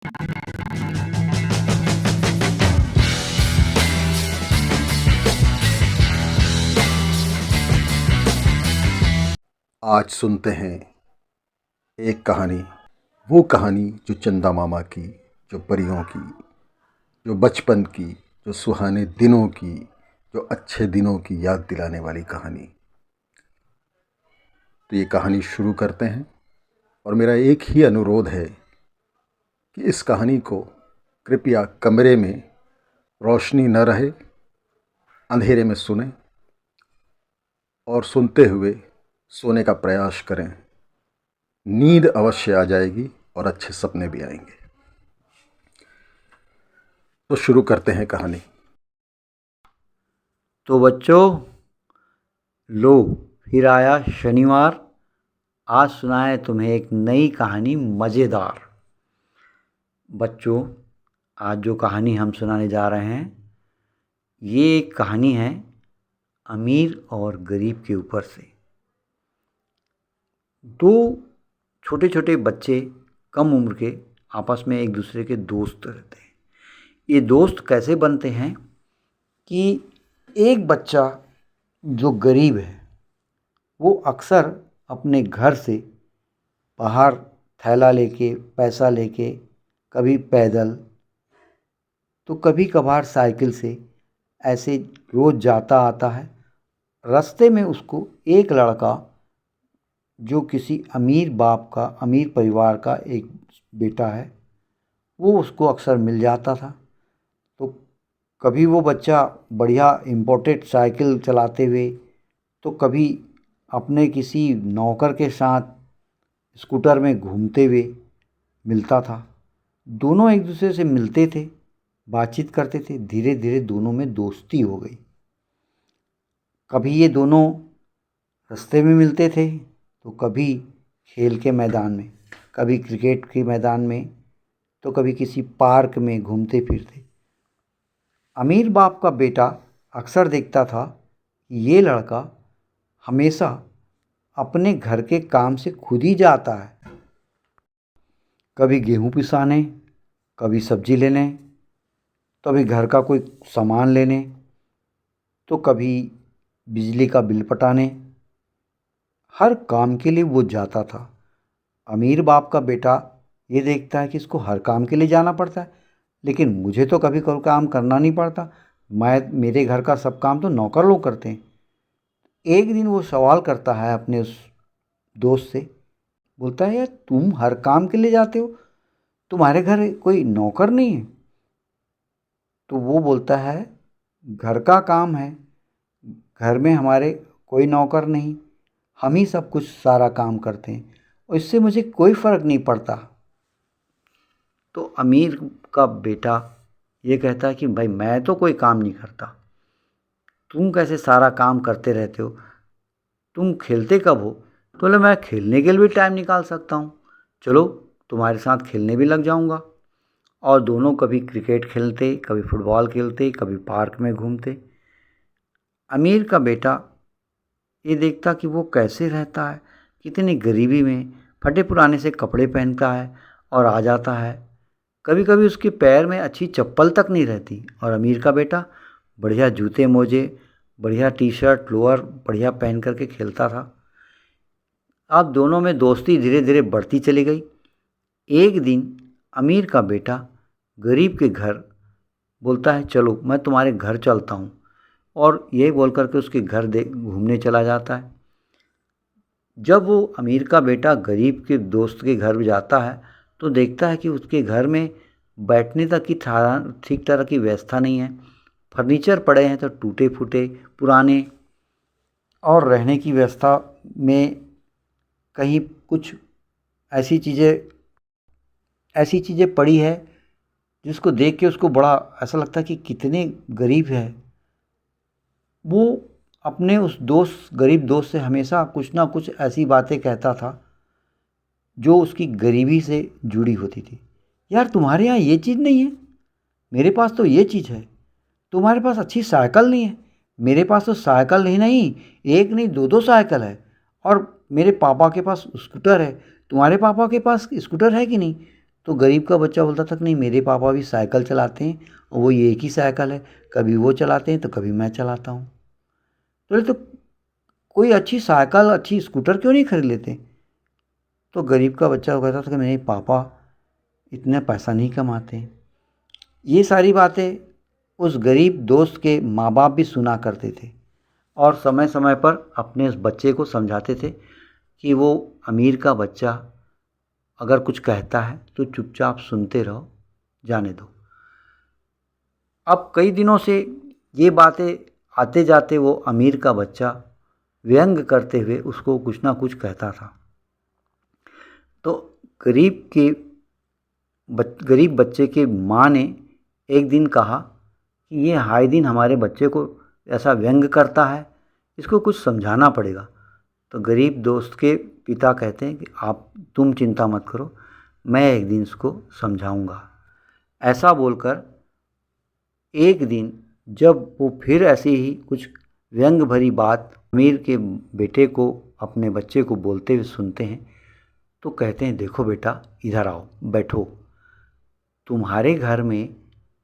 आज सुनते हैं एक कहानी, वो कहानी जो चंदा मामा की, जो परियों की, जो बचपन की, जो सुहाने दिनों की, जो अच्छे दिनों की याद दिलाने वाली कहानी। तो ये कहानी शुरू करते हैं और मेरा एक ही अनुरोध है कि इस कहानी को कृपया कमरे में रोशनी न रहे, अंधेरे में सुनें और सुनते हुए सोने का प्रयास करें। नींद अवश्य आ जाएगी और अच्छे सपने भी आएंगे। तो शुरू करते हैं कहानी। तो बच्चों, लो फिर आया शनिवार। आज सुनाए तुम्हें एक नई कहानी मज़ेदार। बच्चों, आज जो कहानी हम सुनाने जा रहे हैं, ये एक कहानी है अमीर और गरीब के ऊपर से। दो छोटे छोटे बच्चे कम उम्र के आपस में एक दूसरे के दोस्त रहते हैं। ये दोस्त कैसे बनते हैं कि एक बच्चा जो गरीब है वो अक्सर अपने घर से बाहर थैला लेके, पैसा लेके, कभी पैदल तो कभी कभार साइकिल से ऐसे रोज़ जाता आता है। रास्ते में उसको एक लड़का जो किसी अमीर बाप का, अमीर परिवार का एक बेटा है, वो उसको अक्सर मिल जाता था। तो कभी वो बच्चा बढ़िया इम्पोर्टेड साइकिल चलाते हुए, तो कभी अपने किसी नौकर के साथ स्कूटर में घूमते हुए मिलता था। दोनों एक दूसरे से मिलते थे, बातचीत करते थे। धीरे धीरे दोनों में दोस्ती हो गई। कभी ये दोनों रास्ते में मिलते थे तो कभी खेल के मैदान में, कभी क्रिकेट के मैदान में, तो कभी किसी पार्क में घूमते फिरते। अमीर बाप का बेटा अक्सर देखता था कि ये लड़का हमेशा अपने घर के काम से खुद ही जाता है। कभी गेहूँ पिसाने, कभी सब्जी लेने, कभी घर का कोई सामान लेने, तो कभी बिजली का बिल पटाने। हर काम के लिए वो जाता था। अमीर बाप का बेटा ये देखता है कि इसको हर काम के लिए जाना पड़ता है, लेकिन मुझे तो कभी कोई काम करना नहीं पड़ता। मेरे घर का सब काम तो नौकर लोग करते हैं। एक दिन वो सवाल करता है अपने उस दोस्त से, बोलता है, यार तुम हर काम के लिए जाते हो, तुम्हारे घर कोई नौकर नहीं है? तो वो बोलता है, घर का काम है, घर में हमारे कोई नौकर नहीं, हम ही सब कुछ सारा काम करते हैं और इससे मुझे कोई फ़र्क नहीं पड़ता। तो अमीर का बेटा ये कहता है कि भाई मैं तो कोई काम नहीं करता, तुम कैसे सारा काम करते रहते हो, तुम खेलते कब हो? तो बोले, मैं खेलने के लिए भी टाइम निकाल सकता हूँ, चलो तुम्हारे साथ खेलने भी लग जाऊँगा। और दोनों कभी क्रिकेट खेलते, कभी फुटबॉल खेलते, कभी पार्क में घूमते। अमीर का बेटा ये देखता कि वो कैसे रहता है, कितनी गरीबी में फटे पुराने से कपड़े पहनता है और आ जाता है। कभी कभी उसके पैर में अच्छी चप्पल तक नहीं रहती और अमीर का बेटा बढ़िया जूते मोजे, बढ़िया टी शर्ट लोअर बढ़िया पहन करके खेलता था। अब दोनों में दोस्ती धीरे धीरे बढ़ती चली गई। एक दिन अमीर का बेटा गरीब के घर बोलता है, चलो मैं तुम्हारे घर चलता हूँ, और यही बोल करके उसके घर घूमने चला जाता है। जब वो अमीर का बेटा गरीब के दोस्त के घर जाता है तो देखता है कि उसके घर में बैठने तक की ठीक तरह की व्यवस्था नहीं है। फर्नीचर पड़े हैं तो टूटे फूटे पुराने, और रहने की व्यवस्था में कहीं कुछ ऐसी चीज़ें पड़ी है जिसको देख के उसको बड़ा ऐसा लगता है कि कितने गरीब है। वो अपने उस गरीब दोस्त से हमेशा कुछ ना कुछ ऐसी बातें कहता था जो उसकी गरीबी से जुड़ी होती थी। यार तुम्हारे यहाँ ये चीज़ नहीं है, मेरे पास तो ये चीज़ है। तुम्हारे पास अच्छी साइकिल नहीं है, मेरे पास तो साइकिल ही नहीं, एक नहीं दो दो साइकिल है। और मेरे पापा के पास स्कूटर है, तुम्हारे पापा के पास स्कूटर है कि नहीं? तो गरीब का बच्चा बोलता था कि नहीं, मेरे पापा भी साइकिल चलाते हैं और वो ये एक ही साइकिल है, कभी वो चलाते हैं तो कभी मैं चलाता हूँ। तो कोई अच्छी साइकिल, अच्छी स्कूटर क्यों नहीं खरीद लेते? तो गरीब का बच्चा कहता था कि मेरे पापा इतना पैसा नहीं कमाते। ये सारी बातें उस गरीब दोस्त के माँ बाप भी सुना करते थे और समय समय पर अपने उस बच्चे को समझाते थे कि वो अमीर का बच्चा अगर कुछ कहता है तो चुपचाप सुनते रहो, जाने दो। अब कई दिनों से ये बातें आते जाते वो अमीर का बच्चा व्यंग करते हुए उसको कुछ ना कुछ कहता था। तो गरीब बच्चे के माँ ने एक दिन कहा कि ये हाय दिन हमारे बच्चे को ऐसा व्यंग करता है, इसको कुछ समझाना पड़ेगा। तो गरीब दोस्त के पिता कहते हैं कि तुम चिंता मत करो, मैं एक दिन इसको समझाऊंगा। ऐसा बोलकर एक दिन जब वो फिर ऐसी ही कुछ व्यंग भरी बात अमीर के बेटे को, अपने बच्चे को बोलते हुए सुनते हैं, तो कहते हैं, देखो बेटा, इधर आओ, बैठो। तुम्हारे घर में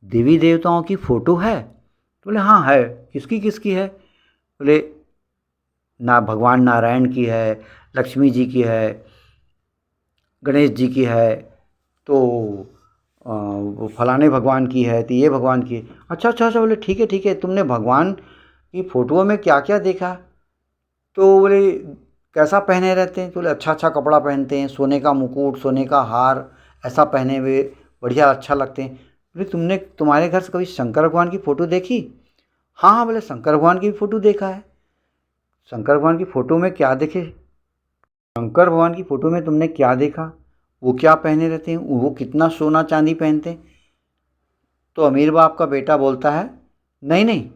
देवी देवताओं की फ़ोटो है? तो बोले हाँ है। किसकी किसकी है? बोले ना भगवान नारायण की है, लक्ष्मी जी की है, गणेश जी की है, तो वो फलाने भगवान की है, तो ये भगवान की है। अच्छा अच्छा अच्छा। बोले ठीक है ठीक है, तुमने भगवान की फ़ोटो में क्या क्या देखा? तो बोले कैसा पहने रहते हैं? तो बोले अच्छा अच्छा कपड़ा पहनते हैं, सोने का मुकुट, सोने का हार, ऐसा पहने हुए बढ़िया अच्छा लगते हैं। बोले तुम्हारे घर से कभी शंकर भगवान की फ़ोटो देखी? हाँ हाँ। बोले शंकर भगवान की भी फ़ोटो देखा है। शंकर भगवान की फ़ोटो में क्या देखे? शंकर भगवान की फ़ोटो में तुमने क्या देखा? वो क्या पहने रहते हैं? वो कितना सोना चांदी पहनते हैं? तो अमीर बाप का बेटा बोलता है, नहीं नहीं,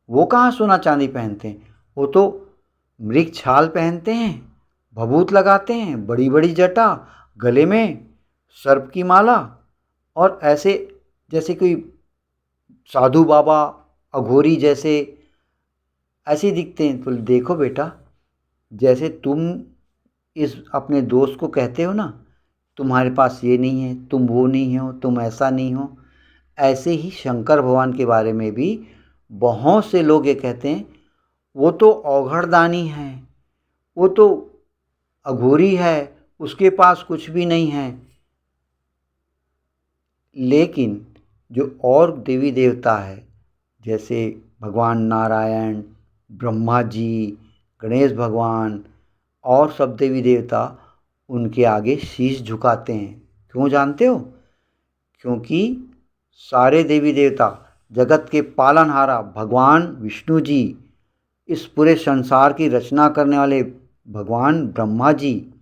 वो कहाँ सोना चांदी पहनते हैं, वो तो मृग छाल पहनते हैं, भभूत लगाते हैं, बड़ी बड़ी जटा, गले में सर्प की माला, और ऐसे जैसे कोई साधु बाबा, अघोरी जैसे ऐसे दिखते हैं। तो देखो बेटा, जैसे तुम इस अपने दोस्त को कहते हो ना, तुम्हारे पास ये नहीं है, तुम वो नहीं हो, तुम ऐसा नहीं हो, ऐसे ही शंकर भगवान के बारे में भी बहुत से लोग ये कहते हैं, वो तो औघड़दानी है, वो तो अघोरी है, उसके पास कुछ भी नहीं है। लेकिन जो और देवी देवता है, जैसे भगवान नारायण, ब्रह्मा जी, गणेश भगवान और सब देवी देवता, उनके आगे शीश झुकाते हैं। क्यों जानते हो? क्योंकि सारे देवी देवता, जगत के पालनहारा भगवान विष्णु जी, इस पूरे संसार की रचना करने वाले भगवान ब्रह्मा जी,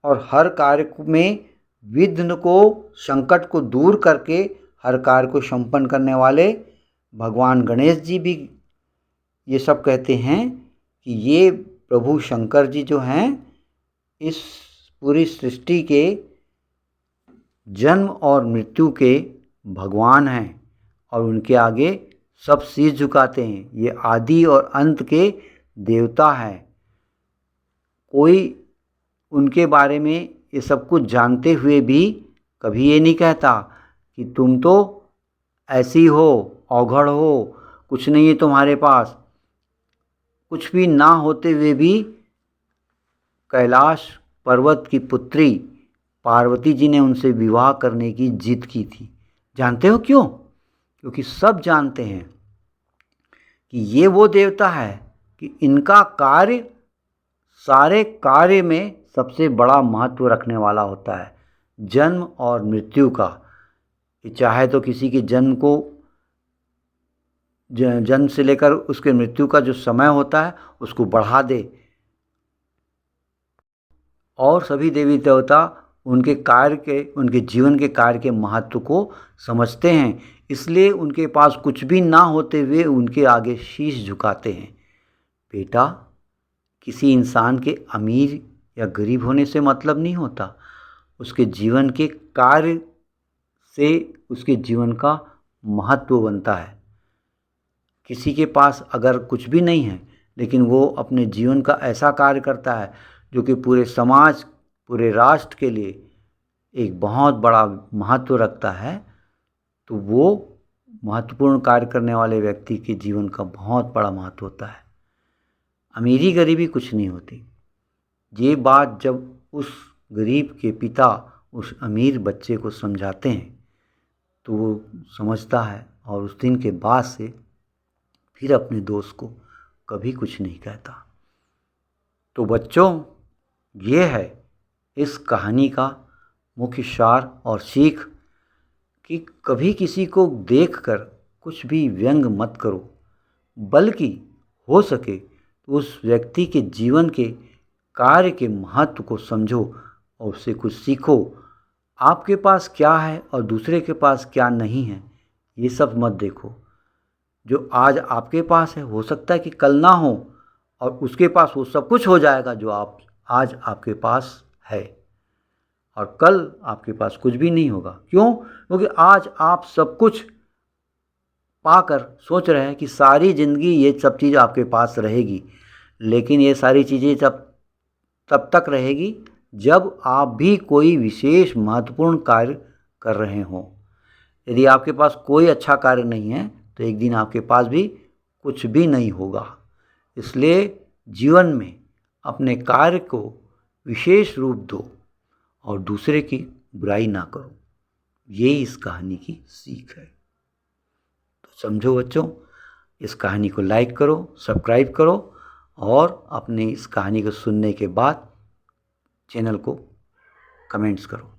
और हर कार्य में विघ्न को, संकट को दूर करके हर कार्य को संपन्न करने वाले भगवान गणेश जी भी ये सब कहते हैं कि ये प्रभु शंकर जी जो हैं, इस पूरी सृष्टि के जन्म और मृत्यु के भगवान हैं और उनके आगे सब शीश झुकाते हैं। ये आदि और अंत के देवता हैं। कोई उनके बारे में ये सब कुछ जानते हुए भी कभी ये नहीं कहता कि तुम तो ऐसी हो, औघड़ हो, कुछ नहीं है तुम्हारे पास। कुछ भी ना होते हुए भी कैलाश पर्वत की पुत्री पार्वती जी ने उनसे विवाह करने की जिद की थी। जानते हो क्यों? क्योंकि सब जानते हैं कि ये वो देवता है कि इनका कार्य सारे कार्य में सबसे बड़ा महत्व रखने वाला होता है, जन्म और मृत्यु का। कि चाहे तो किसी के जन्म से लेकर उसके मृत्यु का जो समय होता है उसको बढ़ा दे। और सभी देवी देवता उनके जीवन के कार्य के महत्व को समझते हैं, इसलिए उनके पास कुछ भी ना होते हुए उनके आगे शीश झुकाते हैं। बेटा, किसी इंसान के अमीर या गरीब होने से मतलब नहीं होता, उसके जीवन के कार्य से उसके जीवन का महत्व बनता है। किसी के पास अगर कुछ भी नहीं है लेकिन वो अपने जीवन का ऐसा कार्य करता है जो कि पूरे समाज, पूरे राष्ट्र के लिए एक बहुत बड़ा महत्व रखता है, तो वो महत्वपूर्ण कार्य करने वाले व्यक्ति के जीवन का बहुत बड़ा महत्व होता है। अमीरी गरीबी कुछ नहीं होती। ये बात जब उस गरीब के पिता उस अमीर बच्चे को समझाते हैं तो वो समझता है और उस दिन के बाद से फिर अपने दोस्त को कभी कुछ नहीं कहता। तो बच्चों, ये है इस कहानी का मुख्य सार और सीख कि कभी किसी को देखकर कुछ भी व्यंग मत करो, बल्कि हो सके तो उस व्यक्ति के जीवन के कार्य के महत्व को समझो और उससे कुछ सीखो। आपके पास क्या है और दूसरे के पास क्या नहीं है, ये सब मत देखो। जो आज आपके पास है हो सकता है कि कल ना हो, और उसके पास वो सब कुछ हो जाएगा जो आज आपके पास है, और कल आपके पास कुछ भी नहीं होगा। क्यों? क्योंकि आज आप सब कुछ पाकर सोच रहे हैं कि सारी ज़िंदगी ये सब चीज़ आपके पास रहेगी, लेकिन ये सारी चीज़ें तब तक रहेगी जब आप भी कोई विशेष महत्वपूर्ण कार्य कर रहे हों। यदि आपके पास कोई अच्छा कार्य नहीं है तो एक दिन आपके पास भी कुछ भी नहीं होगा। इसलिए जीवन में अपने कार्य को विशेष रूप दो और दूसरे की बुराई ना करो। ये इस कहानी की सीख है। तो समझो बच्चों, इस कहानी को लाइक करो, सब्सक्राइब करो और अपने इस कहानी को सुनने के बाद चैनल को कमेंट्स करो।